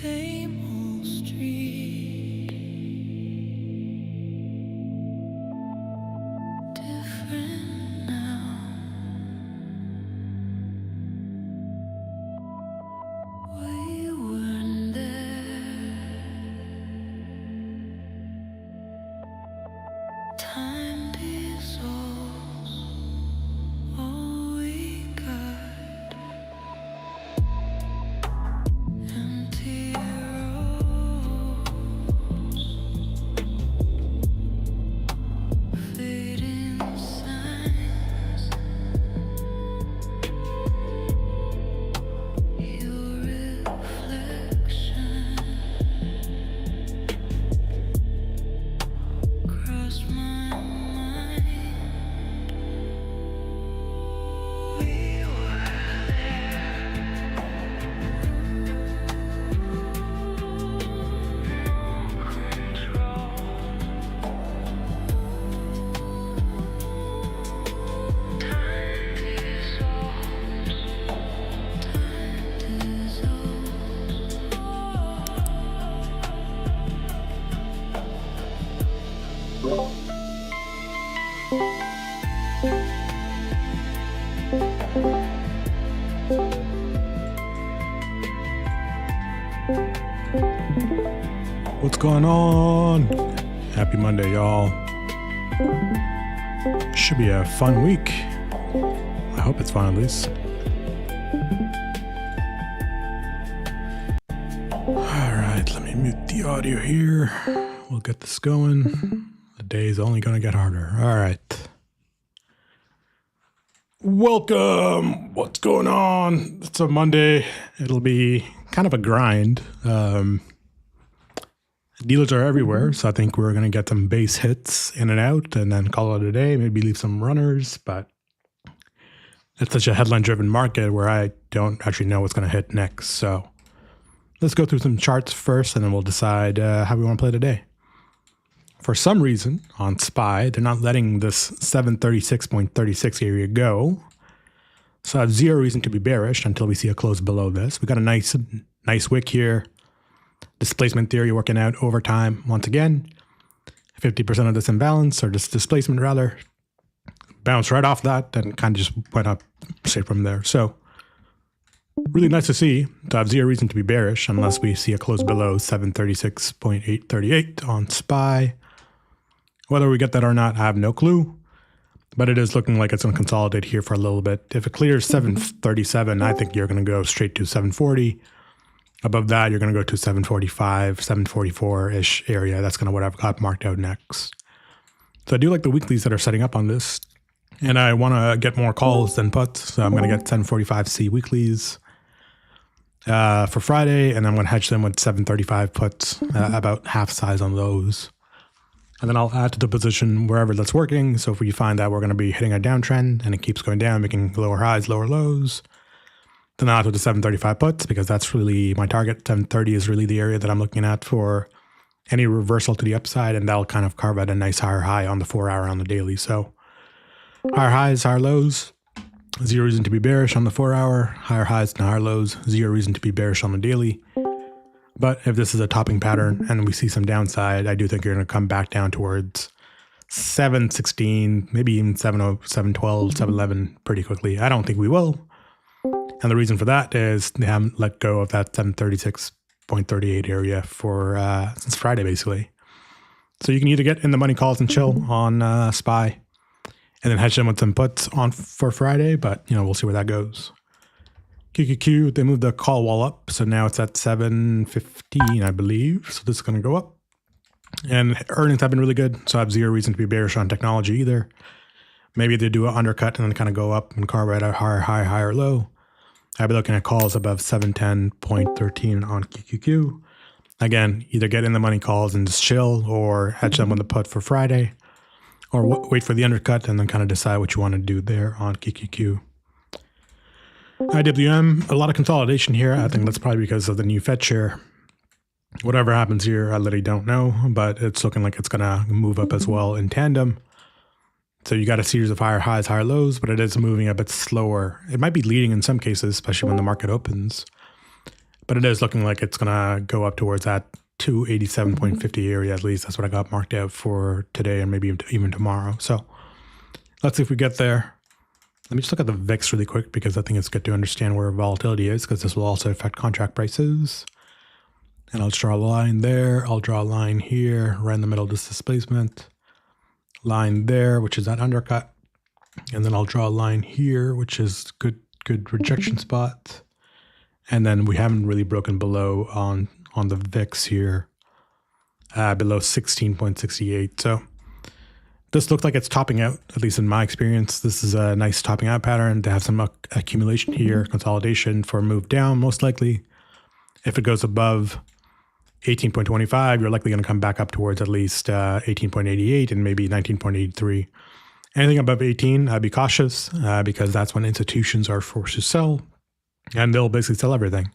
same old street, different now. We weren't there. Time dissolves all we got. Empty roads, fading signs. Your reflection crossed my mind. We were What's going on? Happy Monday, y'all. Should be a fun week. I hope it's fun at least. Alright, let me mute the audio here. We'll get this going. The day's only gonna get harder. Alright. Welcome! What's going on? It's a Monday. It'll be kind of a grind. Dealers are everywhere, so I think we're going to get some base hits in and out and then call it a day, maybe leave some runners, but it's such a headline-driven market where I don't actually know what's going to hit next. So let's go through some charts first, and then we'll decide how we want to play today. For some reason, on SPY, they're not letting this 736.36 area go, so I have zero reason to be bearish until we see a close below this. We got a nice wick here. Displacement theory working out over time once again. 50% of this imbalance, or this displacement rather, bounced right off that and kind of just went up straight from there. So really nice to see. To have zero reason to be bearish unless we see a close below 736.838 on SPY. Whether we get that or not, I have no clue. But it is looking like it's going to consolidate here for a little bit. If it clears 737, I think you're going to go straight to 740. Above that, you're going to go to 745, 744-ish area. That's kind of what I've got marked out next. So I do like the weeklies that are setting up on this. And I want to get more calls than puts. So I'm going to get 745C weeklies for Friday. And I'm going to hedge them with 735 puts, about half size on those. And then I'll add to the position wherever that's working. So if we find that we're going to be hitting a downtrend and it keeps going down, making lower highs, lower lows, then I'll add to the 735 puts because that's really my target. 730 is really the area that I'm looking at for any reversal to the upside, and that'll kind of carve out a nice higher high on the 4 hour on the daily. So higher highs, higher lows, zero reason to be bearish on the 4 hour, higher highs and higher lows, zero reason to be bearish on the daily. But if this is a topping pattern and we see some downside, I do think you're going to come back down towards 716, maybe even 712, 711 pretty quickly. I don't think we will. And the reason for that is they haven't let go of that 736.38 area for since Friday, basically. So you can either get in the money calls and chill on SPY and then hedge them with some puts on for Friday, but we'll see where that goes. QQQ, they moved the call wall up, so now it's at 715, I believe. So this is going to go up. And earnings have been really good, so I have zero reason to be bearish on technology either. Maybe they do an undercut and then kind of go up and carve out a higher high, higher low. I'll be looking at calls above 710.13 on QQQ. Again, either get in the money calls and just chill or hedge them with the put for Friday, or wait for the undercut and then kind of decide what you want to do there on QQQ. IWM, a lot of consolidation here. I think that's probably because of the new Fed chair. Whatever happens here, I literally don't know, but it's looking like it's going to move up as well in tandem. So you got a series of higher highs, higher lows, but it is moving a bit slower. It might be leading in some cases, especially when the market opens. But it is looking like it's going to go up towards that 287.50 area, at least. That's what I got marked out for today and maybe even tomorrow. So let's see if we get there. Let me just look at the VIX really quick because I think it's good to understand where volatility is because this will also affect contract prices. And I'll just draw a line there. I'll draw a line here, right in the middle of this displacement. Line there, which is that undercut. And then I'll draw a line here, which is good rejection spot. And then we haven't really broken below on the VIX here, below 16.68. So this looks like it's topping out, at least in my experience. This is a nice topping out pattern to have some accumulation here, consolidation for a move down, most likely. If it goes above 18.25, you're likely going to come back up towards at least 18.88 and maybe 19.83. Anything above 18, I'd be cautious because that's when institutions are forced to sell and they'll basically sell everything.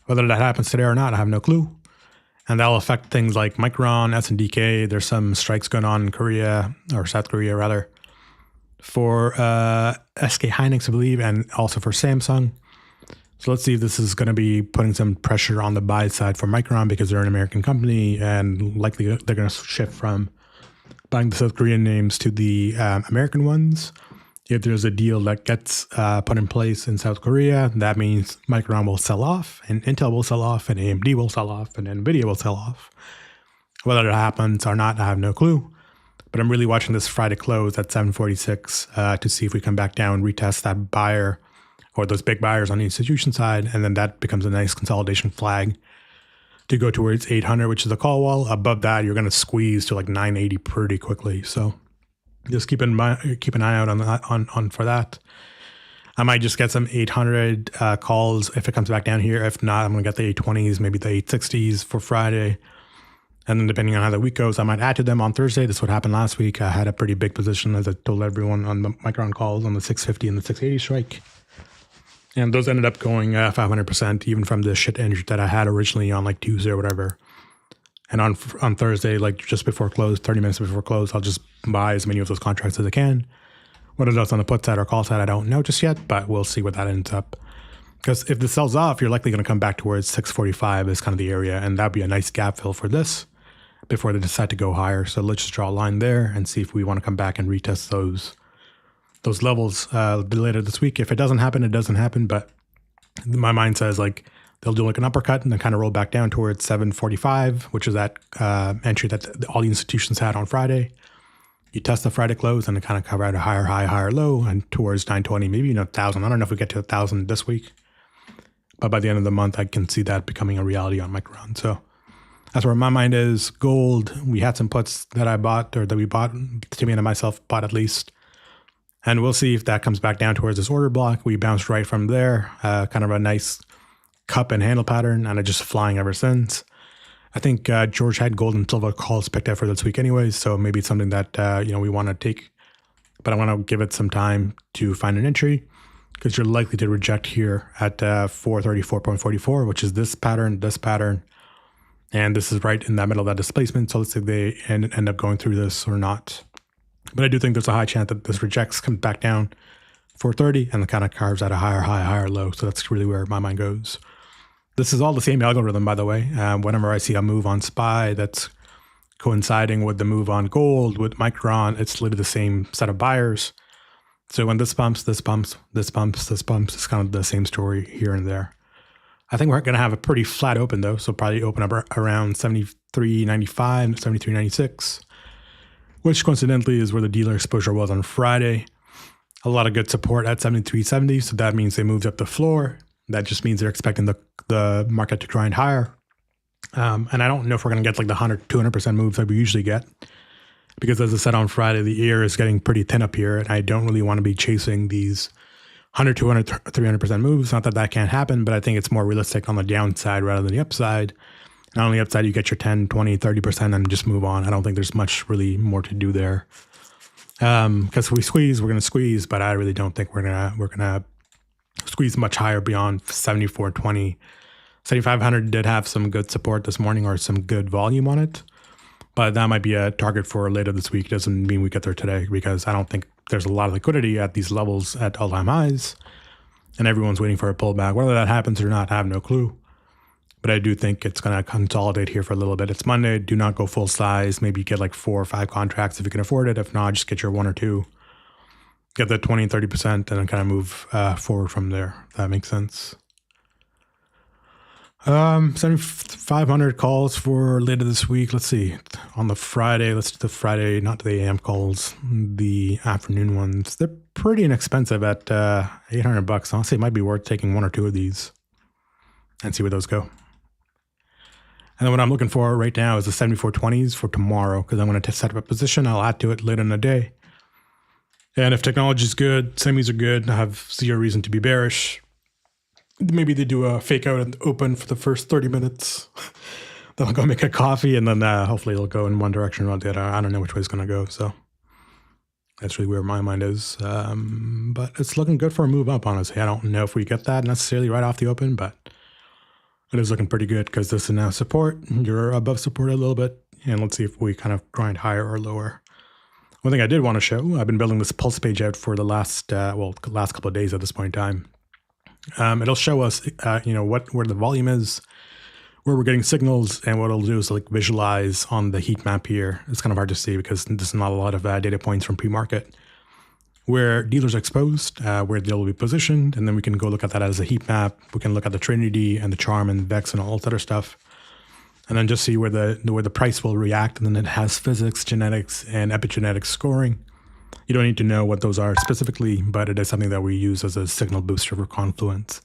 Whether that happens today or not, I have no clue. And that'll affect things like Micron, SNDK. There's some strikes going on in Korea, or South Korea rather, for SK Hynix, I believe, and also for Samsung. So let's see if this is going to be putting some pressure on the buy side for Micron because they're an American company and likely they're going to shift from buying the South Korean names to the American ones. If there's a deal that gets put in place in South Korea, that means Micron will sell off, and Intel will sell off, and AMD will sell off, and NVIDIA will sell off. Whether that happens or not, I have no clue. But I'm really watching this Friday close at 746 to see if we come back down, retest that buyer or those big buyers on the institution side, and then that becomes a nice consolidation flag to go towards 800, which is the call wall. Above that, you're going to squeeze to like 980 pretty quickly. So just keep an eye out on for that. I might just get some 800 calls if it comes back down here. If not, I'm going to get the 820s, maybe the 860s for Friday. And then depending on how the week goes, I might add to them on Thursday. This is what happened last week. I had a pretty big position, as I told everyone, on the Micron calls on the 650 and the 680 strike. And those ended up going 500%, even from the shit entry that I had originally on like Tuesday or whatever. And on Thursday, like just before close, 30 minutes before close, I'll just buy as many of those contracts as I can. Whether that's on the put side or call side, I don't know just yet, but we'll see what that ends up. Because if this sells off, you're likely going to come back towards 645 as kind of the area, and that'd be a nice gap fill for this before they decide to go higher. So let's just draw a line there and see if we want to come back and retest those levels a bit later this week. If it doesn't happen, it doesn't happen. But my mind says like they'll do like an uppercut and then kind of roll back down towards 745, which is that entry that all the institutions had on Friday. You test the Friday close and it kind of cover out a higher high, higher low, and towards 920, maybe 1,000. I don't know if we get to 1,000 this week, but by the end of the month, I can see that becoming a reality on Micron. So that's where my mind is. Gold, we had some puts that I bought, or that we bought, Timmy and myself bought at least. And we'll see if that comes back down towards this order block. We bounced right from there, kind of a nice cup and handle pattern, and it's just flying ever since. I think George had gold and silver calls picked out for this week anyways, so maybe it's something that we want to take. But I want to give it some time to find an entry, because you're likely to reject here at 434.44, which is this pattern, and this is right in the middle of that displacement. So let's see if they end up going through this or not. But I do think there's a high chance that this rejects, comes back down 430, and kind of carves at a higher high, higher low. So that's really where my mind goes. This is all the same algorithm, by the way. Whenever I see a move on SPY that's coinciding with the move on gold, with Micron, it's literally the same set of buyers. So when this pumps, this pumps, this pumps, this pumps, it's kind of the same story here and there. I think we're going to have a pretty flat open though. So probably open up around 73.95, 73.96, which coincidentally is where the dealer exposure was on Friday. A lot of good support at 73.70. So that means they moved up the floor. That just means they're expecting the market to grind higher. And I don't know if we're going to get like the 100, 200% moves that we usually get. Because as I said on Friday, the air is getting pretty thin up here. And I don't really want to be chasing these 100, 200, 300% moves. Not that that can't happen, but I think it's more realistic on the downside rather than the upside. And on the upside, you get your 10, 20, 30% and just move on. I don't think there's much really more to do there. Because if we squeeze, we're going to squeeze. But I really don't think we're gonna squeeze much higher beyond 74.20. 7,500 did have some good support this morning, or some good volume on it, but that might be a target for later this week. Doesn't mean we get there today, because I don't think there's a lot of liquidity at these levels at all-time highs, and everyone's waiting for a pullback. Whether that happens or not, I have no clue. But I do think it's going to consolidate here for a little bit. It's Monday. Do not go full size. Maybe get like 4 or 5 contracts if you can afford it. If not, just get your 1 or 2. Get the 20 and 30% and then kind of move forward from there. If that makes sense. 7,500 calls for later this week. Let's see. On the Friday, let's do the Friday, not the AM calls, the afternoon ones. They're pretty inexpensive at $800. Honestly, it might be worth taking 1 or 2 of these and see where those go. And then what I'm looking for right now is the 7420s for tomorrow because I'm going to set up a position. I'll add to it later in the day. And if technology is good, semis are good, I have zero reason to be bearish. Maybe they do a fake out and open for the first 30 minutes. Then I'll go make a coffee and then hopefully it'll go in one direction or the other. I don't know which way it's going to go. So that's really where my mind is. But it's looking good for a move up, honestly. I don't know if we get that necessarily right off the open, but it is looking pretty good because this is now support. You're above support a little bit. And let's see if we kind of grind higher or lower. One thing I did want to show, I've been building this pulse page out for the last couple of days at this point in time. It'll show us, where the volume is, where we're getting signals, and what it'll do is like visualize on the heat map here. It's kind of hard to see because there's not a lot of data points from pre-market where dealers are exposed, where they'll be positioned, and then we can go look at that as a heat map. We can look at the Trinity and the Charm and VEX and all that other stuff, and then just see where the price will react. And then it has physics, genetics, and epigenetics scoring. You don't need to know what those are specifically, but it is something that we use as a signal booster for Confluence.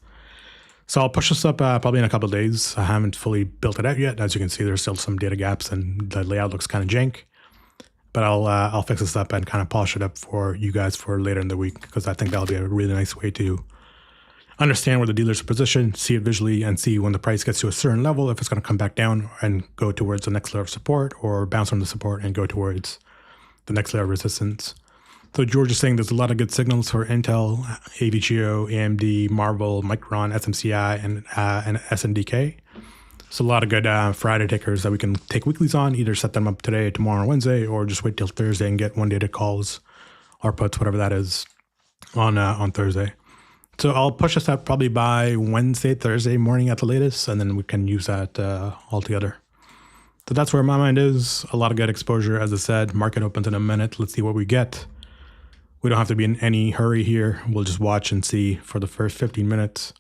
So I'll push this up probably in a couple of days. I haven't fully built it out yet. As you can see, there's still some data gaps and the layout looks kind of jank. But I'll fix this up and kind of polish it up for you guys for later in the week because I think that'll be a really nice way to understand where the dealers are positioned, see it visually, and see when the price gets to a certain level, if it's going to come back down and go towards the next layer of support or bounce from the support and go towards the next layer of resistance. So George is saying there's a lot of good signals for Intel, AVGO, AMD, Marvel, Micron, SMCI, and SNDK. So a lot of good Friday tickers that we can take weeklies on, either set them up today, tomorrow, or Wednesday, or just wait till Thursday and get one-dated calls or puts, whatever that is, on Thursday. So I'll push this out probably by Wednesday, Thursday morning at the latest, and then we can use that all together. So that's where my mind is. A lot of good exposure, as I said. Market opens in a minute. Let's see what we get. We don't have to be in any hurry here. We'll just watch and see for the first 15 minutes.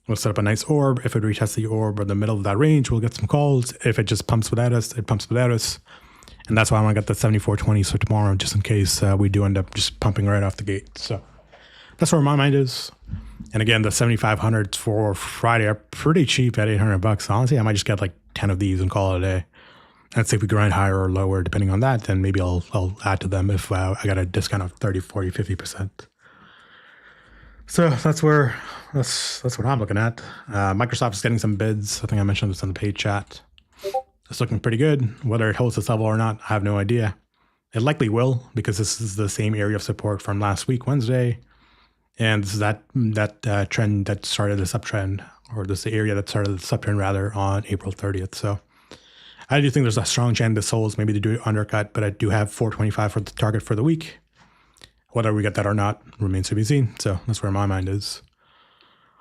We'll set up a nice orb. If it retests the orb or the middle of that range, we'll get some calls. If it just pumps without us, it pumps without us. And that's why I want to get the 7420s for tomorrow, just in case we do end up just pumping right off the gate. So that's where my mind is. And again, the 7500s for Friday are pretty cheap at $800. Honestly, I might just get like 10 of these and call it a day. And see if we grind higher or lower, depending on that, then maybe I'll add to them if I got a discount of 30, 40, 50%. So that's what I'm looking at. Microsoft is getting some bids. I think I mentioned this in the paid chat. It's looking pretty good. Whether it holds this level or not, I have no idea. It likely will, because this is the same area of support from last week, Wednesday. And this is that trend that started this uptrend, or this area that started the uptrend rather, on April 30th. So I do think there's a strong chance this holds. Maybe they do undercut, but I do have 425 for the target for the week. Whether we get that or not remains to be seen. So that's where my mind is.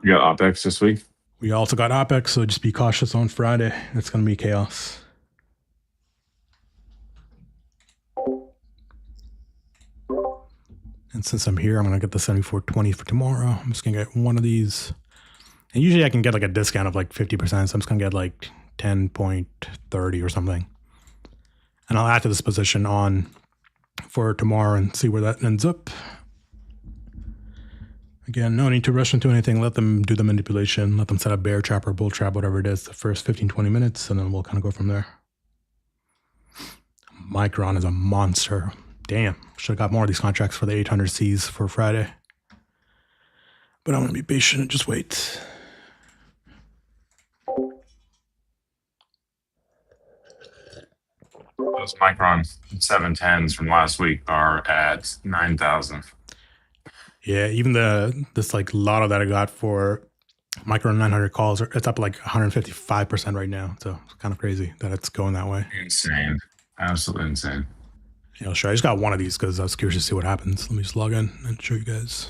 You got OPEX this week? We also got OPEX, so just be cautious on Friday. It's going to be chaos. And since I'm here, I'm going to get the 7420 for tomorrow. I'm just going to get one of these. And usually I can get like a discount of like 50%. So I'm just going to get like 10.30 or something. And I'll add to this position on for tomorrow and see where that ends up. Again, no need to rush into anything. Let them do the manipulation. Let them set up bear trap or bull trap, whatever it is, the first 15, 20 minutes, and then we'll kind of go from there. Micron is a monster. Damn, should have got more of these contracts for the 800Cs for Friday. But I'm going to be patient and just wait. Those Micron 710s from last week are at 9,000. Yeah, even this like lotto that I got for Micron 900 calls, it's up like 155% right now. So it's kind of crazy that it's going that way. Insane. Absolutely insane. Yeah, sure. I just got one of these because I was curious to see what happens. Let me just log in and show you guys.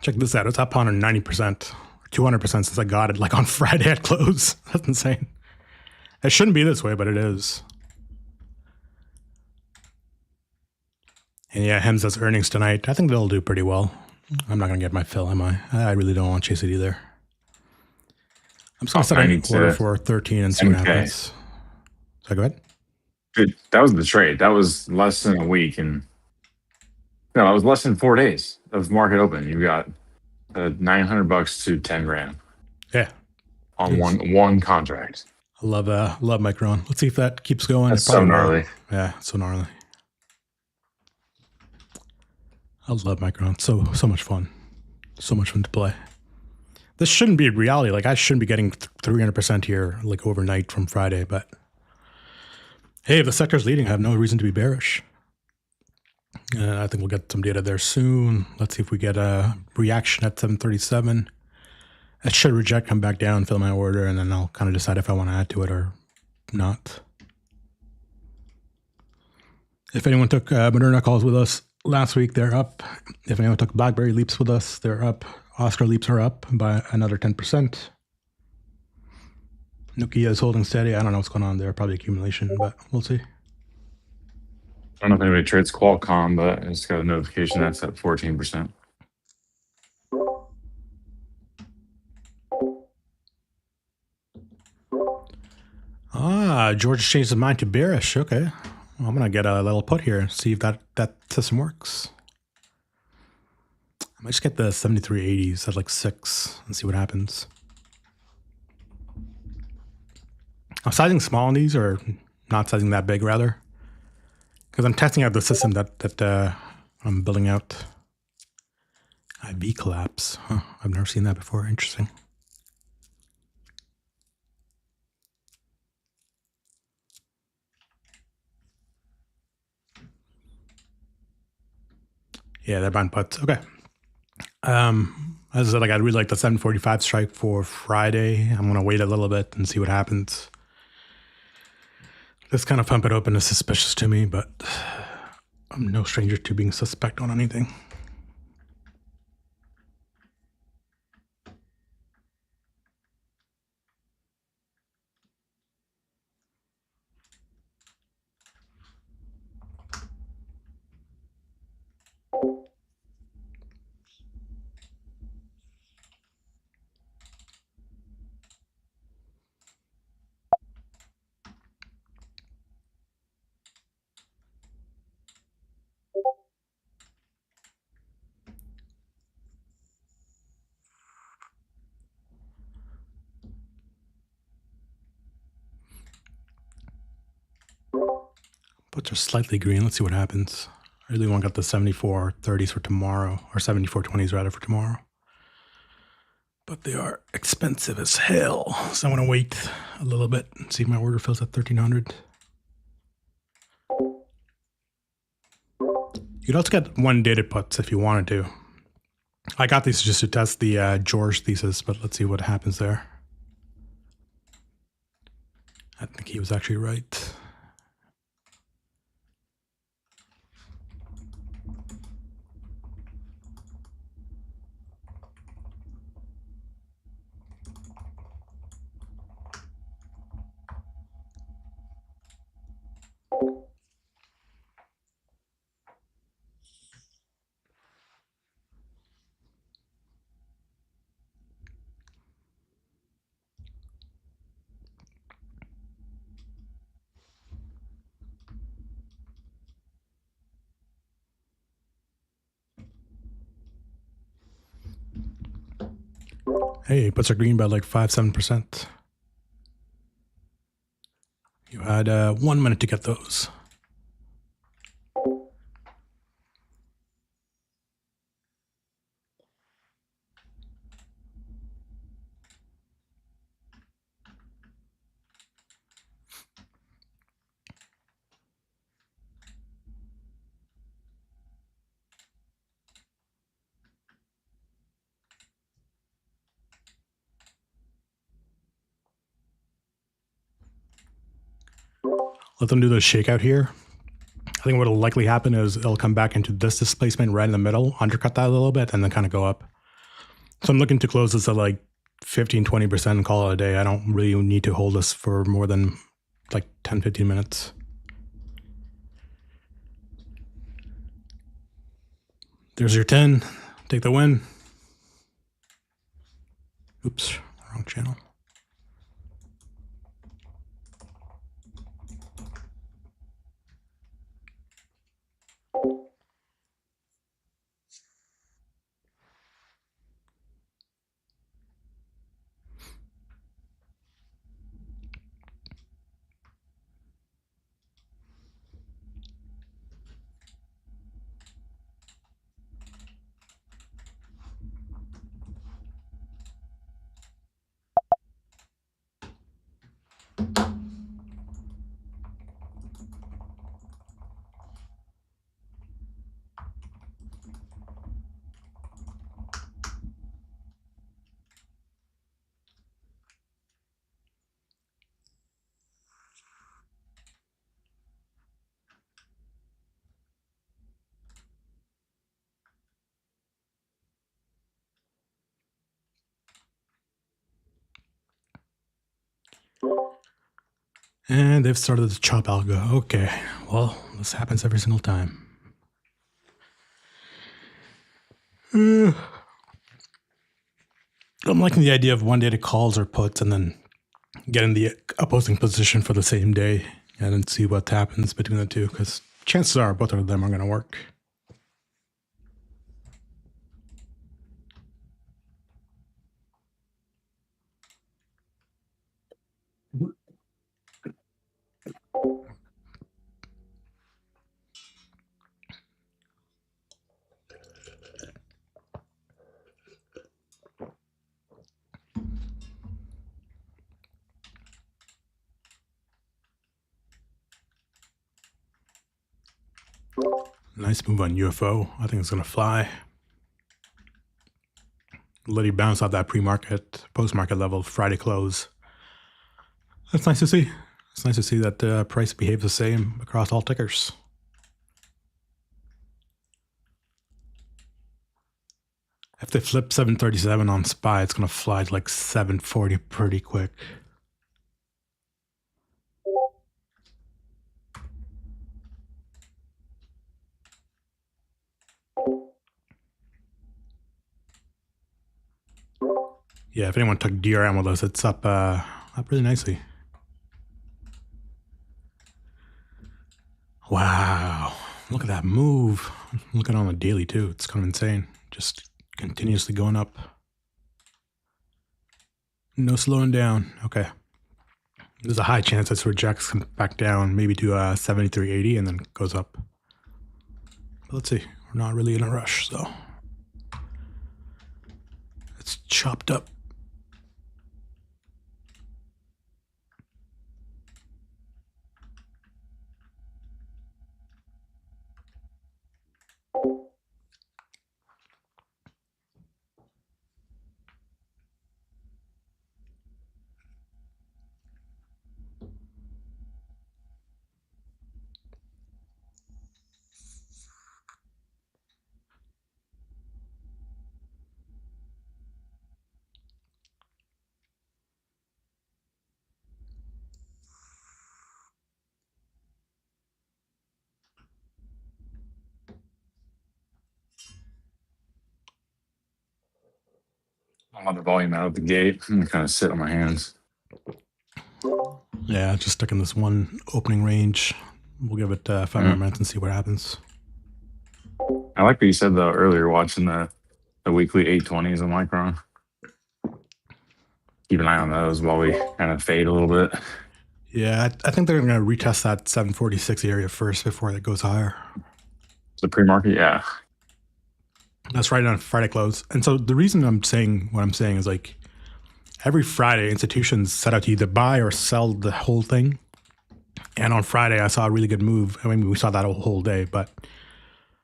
Check this out. It's up 190%, 200% since I got it like on Friday at close. That's insane. It shouldn't be this way, but it is. And yeah, Hems has earnings tonight. I think they'll do pretty well. I'm not going to get my fill, am I? I really don't want to chase it either. I'm just going to set an order for 13 and see what happens. So go ahead. Dude, that was the trade. That was less than a week, and no, it was less than 4 days of market open. You got $900 to 10 grand. Yeah, on one contract. I love Micron. Let's see if that keeps going. That's so gnarly. Yeah, so gnarly. I love Micron. So much fun. So much fun to play. This shouldn't be reality. Like I shouldn't be getting 300% here like overnight from Friday, but hey, if the sector's leading, I have no reason to be bearish. I think we'll get some data there soon. Let's see if we get a reaction at 737. It should reject, come back down, fill my order, and then I'll kind of decide if I want to add to it or not. If anyone took Moderna calls with us last week, they're up. If anyone took BlackBerry leaps with us, they're up. Oscar leaps are up by another 10%. Nokia is holding steady. I don't know what's going on there. Probably accumulation, but we'll see. I don't know if anybody trades Qualcomm, but I just got a notification that's at 14%. George changed his mind to bearish. Okay. Well, I'm going to get a little put here, see if that system works. I might just get the 7380s at like 6 and see what happens. I'm sizing small on these, or not sizing that big, rather. Because I'm testing out the system that I'm building out. IV collapse. Huh, I've never seen that before. Interesting. Yeah, they're buying puts. Okay. As I said, like I really like the 745 strike for Friday. I'm gonna wait a little bit and see what happens. This kind of pump it open is suspicious to me, but I'm no stranger to being suspect on anything. Puts are slightly green. Let's see what happens. I really want to get the 7430s for tomorrow, or 7420s rather for tomorrow. But they are expensive as hell. So I'm going to wait a little bit and see if my order fills at 1300. You could also get one dated puts if you wanted to. I got these just to test the George thesis, but let's see what happens there. I think he was actually right. Hey, puts are green by like 5-7%. You had 1 minute to get those. Let them do the shakeout here. I think what will likely happen is it'll come back into this displacement right in the middle, undercut that a little bit, and then kind of go up. So I'm looking to close this at like 15-20% and call it a day. I don't really need to hold this for more than like 10-15 minutes. There's your 10. Take the win. Oops, wrong channel. And they've started the chop algo. Okay, well, this happens every single time. I'm liking the idea of one day to calls or puts and then get in the opposing position for the same day and then see what happens between the two, because chances are both of them are going to work. Nice move on UFO. I think it's going to fly. Let it bounce off that pre-market, post-market level, Friday close. That's nice to see. It's nice to see that the price behaves the same across all tickers. If they flip 737 on SPY, it's going to fly to like 740 pretty quick. Yeah, if anyone took DRM with us, it's up really nicely. Wow, look at that move. Look at it on the daily too. It's kind of insane. Just continuously going up. No slowing down. Okay. There's a high chance this rejects, comes back down, maybe to 73.80 and then goes up. But let's see. We're not really in a rush, so it's chopped up. I want the volume out of the gate. I'm gonna kind of sit on my hands. Yeah, just stuck in this one opening range. We'll give it 5 more minutes and see what happens. I like what you said though earlier, watching the weekly 820s on Micron. Keep an eye on those while we kind of fade a little bit. Yeah, I think they're going to retest that 746 area first before it goes higher. The pre-market, yeah. That's right on Friday close. And so the reason I'm saying what I'm saying is like every Friday institutions set out to either buy or sell the whole thing. And on Friday, I saw a really good move. I mean, we saw that whole day, but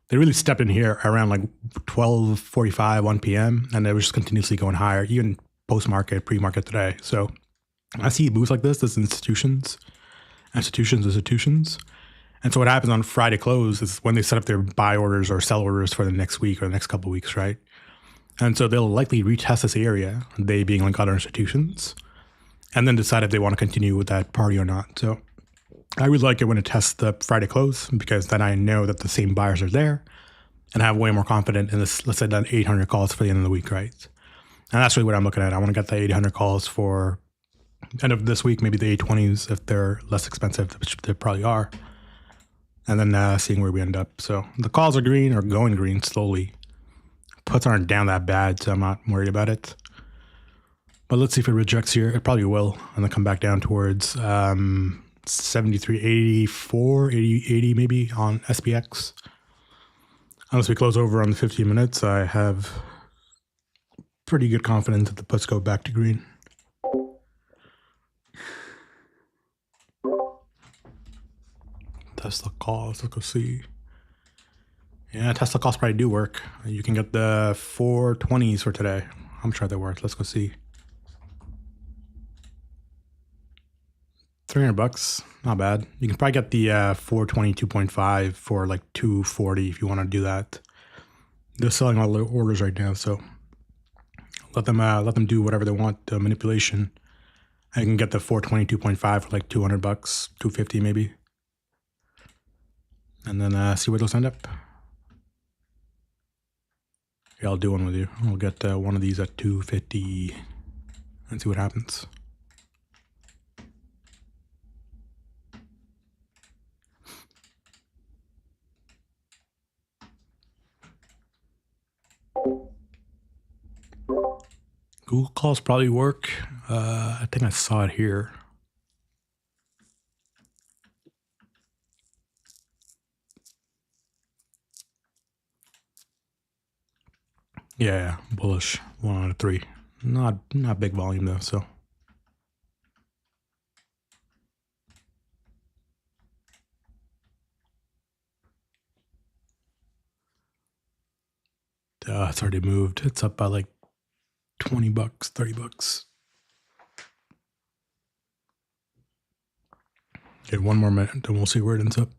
they really stepped in here around like 12:45, 1 p.m. And they were just continuously going higher, even post-market, pre-market today. So I see moves like this, institutions. And so what happens on Friday close is when they set up their buy orders or sell orders for the next week or the next couple of weeks, right? And so they'll likely retest this area, they being like other institutions, and then decide if they want to continue with that party or not. So I would like it when it tests the Friday close, because then I know that the same buyers are there and I have way more confidence in this, let's say, that 800 calls for the end of the week, right? And that's really what I'm looking at. I want to get the 800 calls for end of this week, maybe the 820s if they're less expensive, which they probably are. And then seeing where we end up. So the calls are green or going green slowly. Puts aren't down that bad, so I'm not worried about it. But let's see if it rejects here. It probably will. And then come back down towards 73, 84, 80 maybe on SPX. Unless we close over on the 15 minutes, I have pretty good confidence that the puts go back to green. Tesla calls, let's go see. Yeah, Tesla calls probably do work. You can get the 420s for today. I'm sure they work. Let's go see. $300, not bad. You can probably get the 420 2.5 for like 240 if you want to do that. They're selling all the orders right now, so let them do whatever they want. Manipulation. I can get the 420 2.5 for like $200, 250 maybe, and then see where those end up. Yeah, I'll do one with you. I'll get one of these at 250 and see what happens. Google calls probably work. I think I saw it here. Yeah, bullish. 1 out of 3. Not big volume though, so. It's already moved. It's up by like $20, $30. Okay, one more minute, and we'll see where it ends up.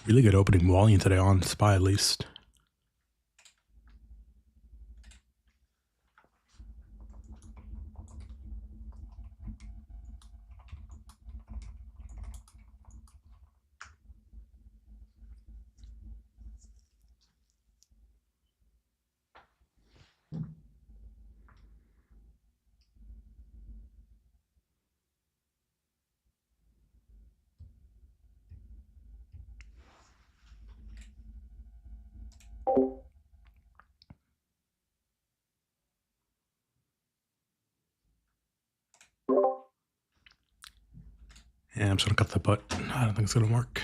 Really good opening volume today on SPY at least. Yeah, I'm just gonna cut the put. I don't think it's gonna work.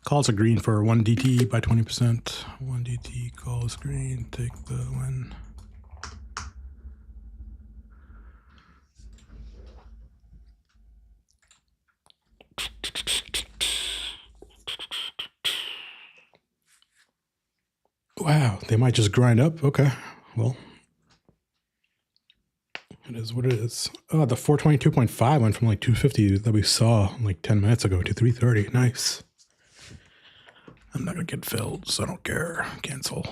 Calls are green for 1 DT by 20%. 1 DT calls green. Take the win. Wow, they might just grind up. Okay, well, it is what it is. Oh, the 422.5 went from like 250 that we saw like 10 minutes ago to 330. Nice. I'm not gonna get filled, so I don't care. Cancel.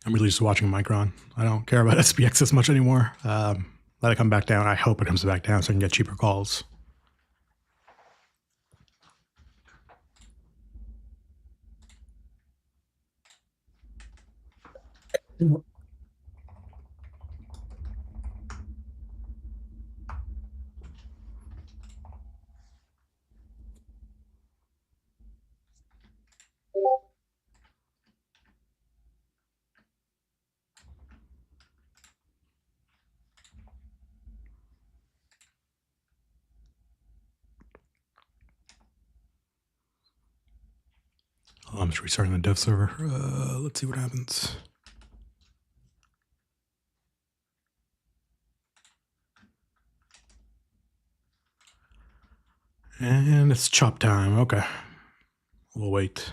I'm really just watching Micron. I don't care about SPX as much anymore. Let it come back down. I hope it comes back down so I can get cheaper calls. Oh, I'm just restarting the dev server. Let's see what happens. And it's chop time. Okay. We'll wait.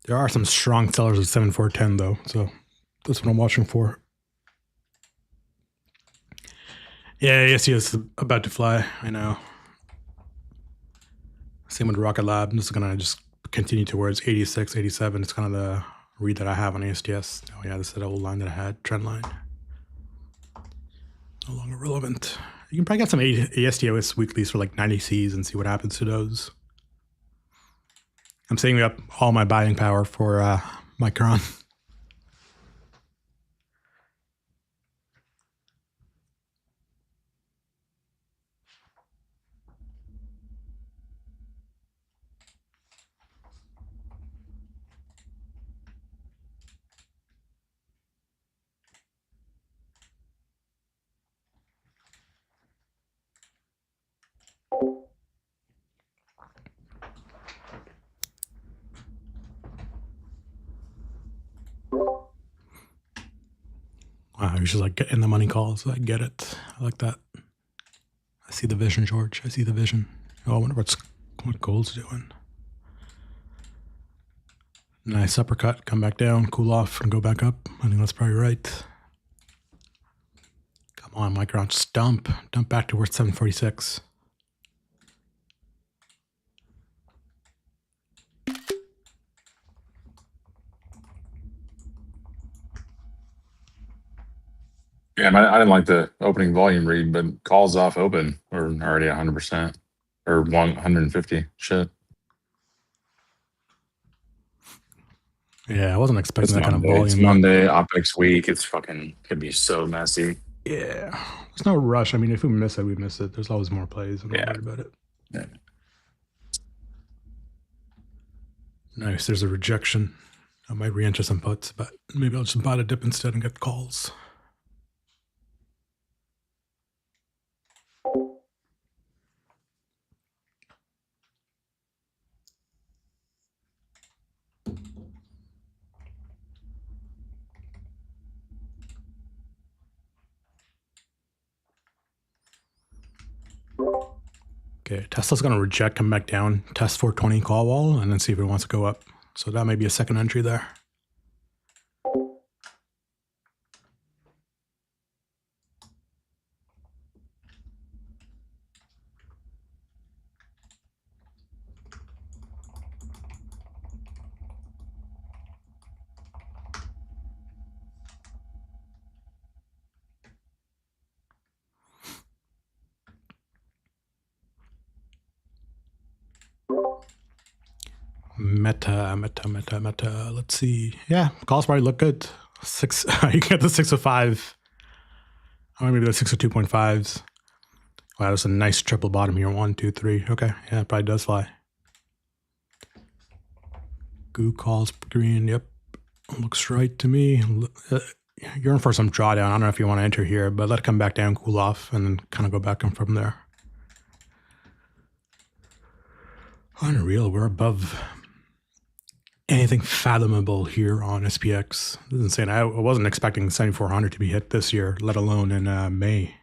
There are some strong sellers at 7,410 though, so that's what I'm watching for. Yeah, yes, he is about to fly. I know. Same with Rocket Lab. I'm just gonna just continue towards 86, 87. It's kind of the read that I have on ASTS. Oh yeah, this is that old line that I had, trend line. No longer relevant. You can probably get some ASTOS weeklies for like 90 Cs and see what happens to those. I'm saving up all my buying power for Micron. Wow, you're just like getting the money calls. I get it. I like that. I see the vision, George. I see the vision. Oh, I wonder what gold's doing. Nice uppercut. Come back down, cool off, and go back up. I think that's probably right. Come on, Micron. Just dump. Dump back towards 746. Yeah, I didn't like the opening volume read, but calls off open were already 100% or 150. Shit. Yeah, I wasn't expecting It's that kind of Monday. volume. It's Monday, OPEX week. It's fucking could be so messy. Yeah. There's no rush. I mean, if we miss it, we miss it. There's always more plays. I'm not Yeah. worried about it. Yeah. Nice. There's a rejection. I might re-enter some puts, but maybe I'll just buy the dip instead and get calls. Okay, Tesla's going to reject, come back down, test 420 call wall, and then see if it wants to go up. So that may be a second entry there. Meta. Let's see. Yeah, calls probably look good. Six. You can get the 605. Or maybe the 602.5s. Wow, that's a nice triple bottom here. 1, 2, 3. Okay, yeah, it probably does fly. Goo calls green. Yep, looks right to me. You're in for some drawdown. I don't know if you want to enter here, but let it come back down, cool off, and then kind of go back in from there. Unreal. We're above anything fathomable here on SPX. This is insane. I wasn't expecting 7,400 to be hit this year, let alone in May.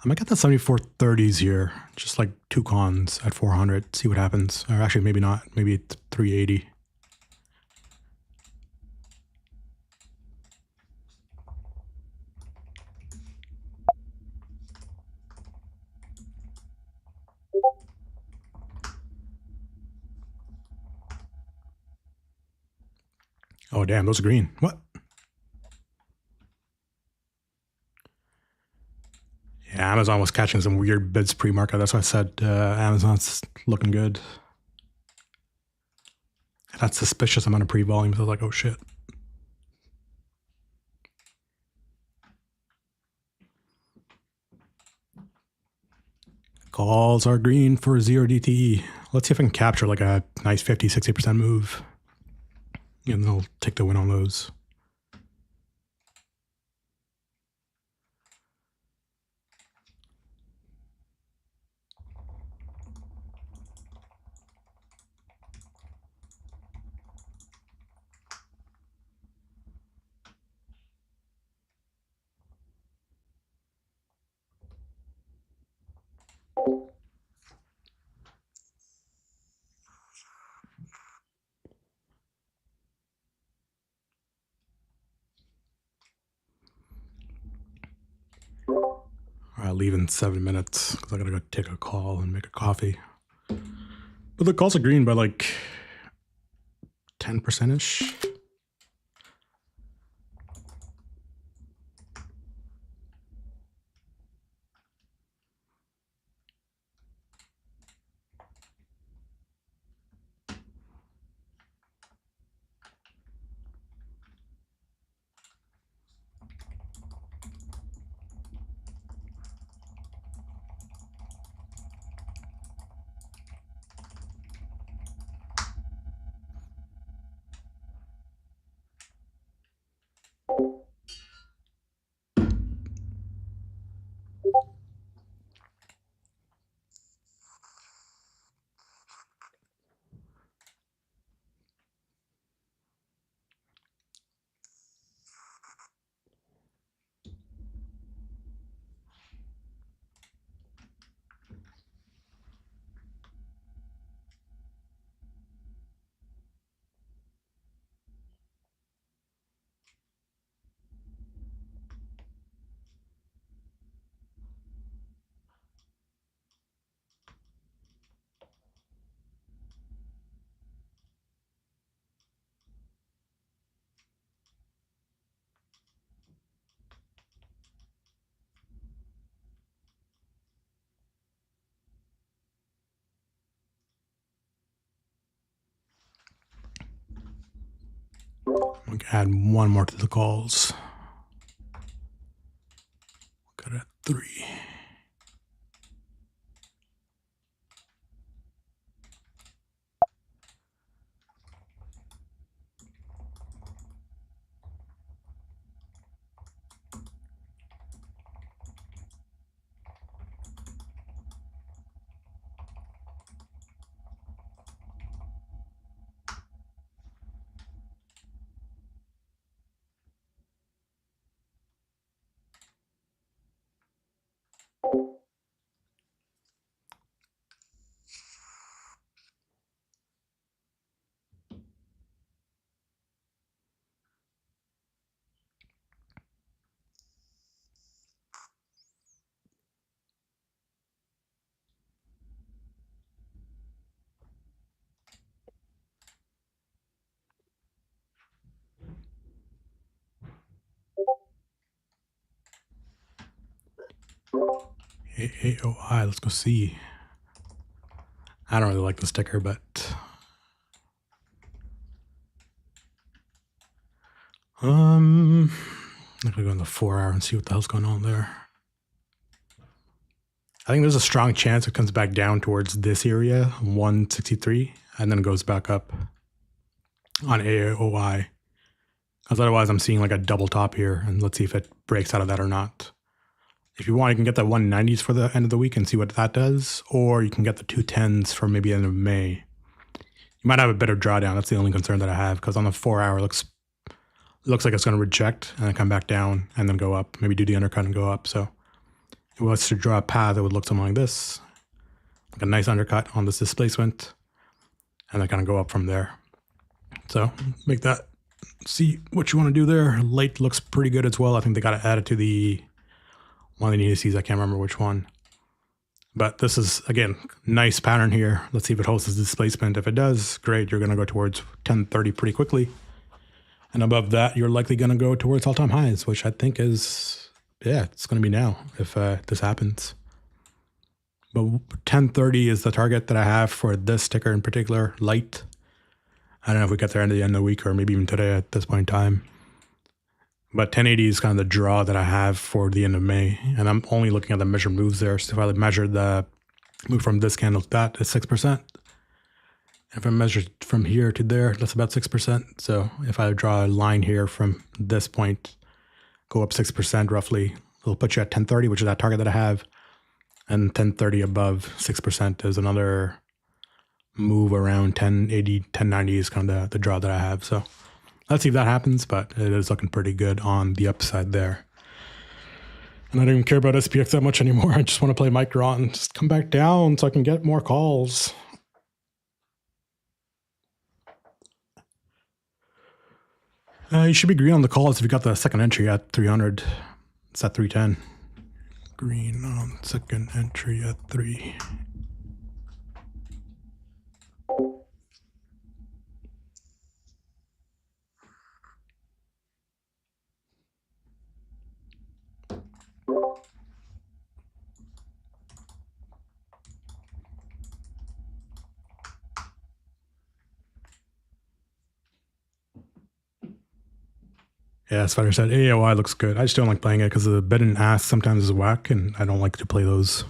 I might get the 7430s here, just like two cons at 400, see what happens. Or actually, maybe not. Maybe it's 380. Oh, damn, those are green. What? Yeah, Amazon was catching some weird bids pre-market. That's why I said Amazon's looking good. That suspicious amount of pre-volume. So I was like, oh shit. Calls are green for 0 DTE. Let's see if I can capture like a nice 50, 60% move. And they'll take the win on those. I'll leave in 7 minutes because I gotta go take a call and make a coffee. But the calls are green by like 10%ish. I'm gonna add one more to the calls. Got it at 3. AOI, let's go see. I don't really like the sticker, but I'm gonna go in the 4 hour and see what the hell's going on there. I think there's a strong chance it comes back down towards this area, 163, and then goes back up on AOI. Because otherwise I'm seeing like a double top here, and let's see if it breaks out of that or not. If you want, you can get the 190s for the end of the week and see what that does, or you can get the 210s for maybe end of May. You might have a bit of drawdown. That's the only concern that I have, because on the 4 hour it looks like it's going to reject and then come back down and then go up. Maybe do the undercut and go up. So if it was to draw a path, it would look something like this, like a nice undercut on this displacement, and then kind of go up from there. So make that, see what you want to do there. Light looks pretty good as well. I think they got to add it to the one of the indices. I can't remember which one. But this is, again, nice pattern here. Let's see if it holds this displacement. If it does, great. You're going to go towards 1030 pretty quickly. And above that, you're likely going to go towards all-time highs, which I think is, yeah, it's going to be now if this happens. But 1030 is the target that I have for this ticker in particular, light. I don't know if we get there at the end of the week or maybe even today at this point in time. But 1080 is kind of the draw that I have for the end of May. And I'm only looking at the measured moves there. So if I measure the move from this candle to that, it's 6%. If I measure from here to there, that's about 6%. So if I draw a line here from this point, go up 6% roughly, it'll put you at 1030, which is that target that I have. And 1030 above 6% is another move around 1080, 1090 is kind of the draw that I have. So let's see if that happens, but it is looking pretty good on the upside there. And I don't even care about SPX that much anymore. I just want to play Micron and just come back down so I can get more calls. You should be green on the calls if you got the second entry at 300. It's at 310. Green on second entry at 3. Yeah, Spider said AOI looks good. I just don't like playing it because the bid and ask sometimes is whack, and I don't like to play those.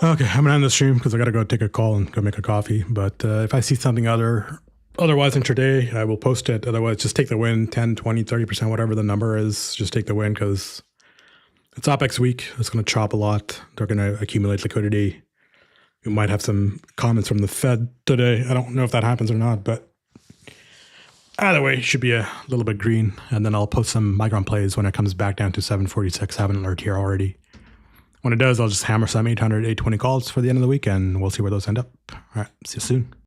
Okay, I'm gonna end the stream because I gotta go take a call and go make a coffee. But if I see something otherwise intraday, I will post it. Otherwise, just take the win, 10, 20, 30%, whatever the number is. Just take the win because it's OPEX week. It's gonna chop a lot. They're gonna accumulate liquidity. We might have some comments from the Fed today. I don't know if that happens or not, but either way, it should be a little bit green. And then I'll post some Micron plays when it comes back down to 746. I have an alert here already. When it does, I'll just hammer some 800, 820 calls for the end of the week, and we'll see where those end up. All right, see you soon.